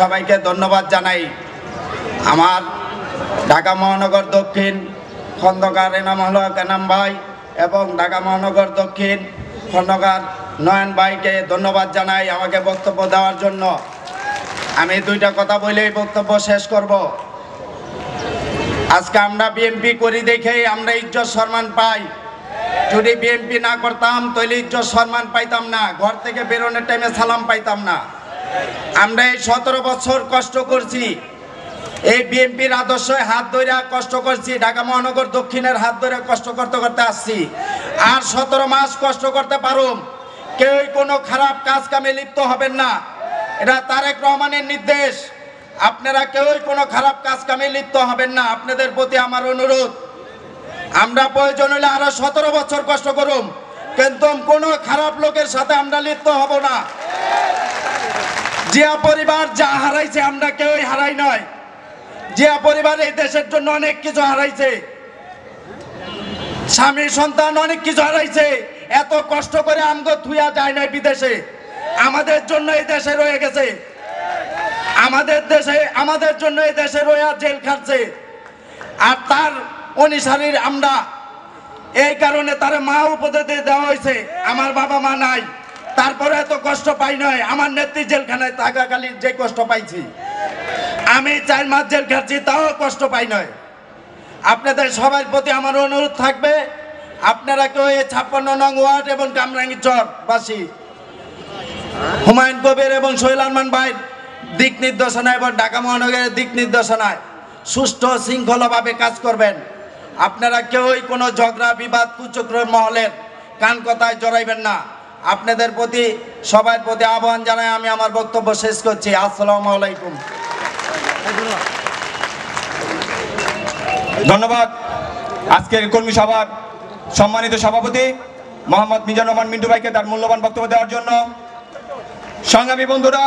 সবাইকে ধন্যবাদ জানাই। আমার ঢাকা মহানগর দক্ষিণ খন্দকার এনামুল হক এনাম ভাই এবং ঢাকা মহানগর দক্ষিণ খন্দকার নয়ন ভাইকে ধন্যবাদ জানাই আমাকে বক্তব্য দেওয়ার জন্য। আমি দুইটা কথা বলেই বক্তব্য শেষ করব। আজকে আমরা বিএনপি করি দেখেই আমরা ইজ্জত সম্মান পাই। যদি বিএনপি না করতাম তাহলে ইজ্জত সম্মান পাইতাম না, ঘর থেকে বেরোনোর টাইমে সালাম পাইতাম না। আমরা এই 17 বছর কষ্ট করছি, এই বিএনপির আদর্শে হাত ধরে কষ্ট করছি, ঢাকা মহানগর দক্ষিণের হাত ধরে কষ্ট করতে করতে আসছি। আর 17 মাস কষ্ট করতে পারুম। কেউ কোনো খারাপ কাজ কামে লিপ্ত হবেন না, এটা তারেক রহমানের নির্দেশ। আপনারা কেউই কোনো খারাপ কাজ কামে লিপ্ত হবেন না, আপনাদের প্রতি আমার অনুরোধ। আমরা প্রয়োজন হলে আরো 17 বছর কষ্ট করুম, কিন্তু কোনো খারাপ লোকের সাথে আমরা লিপ্ত হব না। জিয়া পরিবার যা হারাইছে আমরা কেউই হারাই নয়। জিয়া পরিবার এই দেশের জন্য অনেক কিছু হারাইছে, স্বামী সন্তান অনেক কিছু হারাইছে। এত কষ্ট করে আমগো থুয়া যায় না বিদেশে, আমাদের জন্য এই দেশে রয়ে গেছে। আমাদের জন্য এই দেশে রয়ে জেল খাটছে। আর তার অনুসারীর আমরা, এই কারণে তার মা উপদেশ দেওয়া হয়েছে। আমার বাবা মা নাই, তারপরে এত কষ্ট পাই নয়। আমার নেত্রী জেলখানায় থাকাকালীন যে কষ্ট পাইছি, আমি 4 মাস জেল খাটছি, তাও কষ্ট পাই নয়। আপনাদের সবার প্রতি আমার অনুরোধ থাকবে, আপনারা কেউ এই 56 নং ওয়ার্ড এবং কামরাঙ্গীরচর বাসী হুমায়ুন কবির এবং সোহেল আরমান ভাইয়ের দিক নির্দেশনায় এবং ঢাকা মহানগরের দিক নির্দেশনায় সুষ্ঠু শৃঙ্খলাভাবে কাজ করবেন। আপনারা কেউই কোনো ঝগড়া বিবাদ কুচক্র মহলের কান কথায় জড়াইবেন না। আপনাদের প্রতি সবার প্রতি আহ্বান জানাই আমি আমার বক্তব্য শেষ করছি। আসসালামু আলাইকুম। ধন্যবাদ আজকের কর্মী সভার সম্মানিত সভাপতি মোহাম্মদ মিজানুর রহমান মিন্টু ভাইকে তার মূল্যবান বক্তব্য দেওয়ার জন্য। সংগ্রামী বন্ধুরা,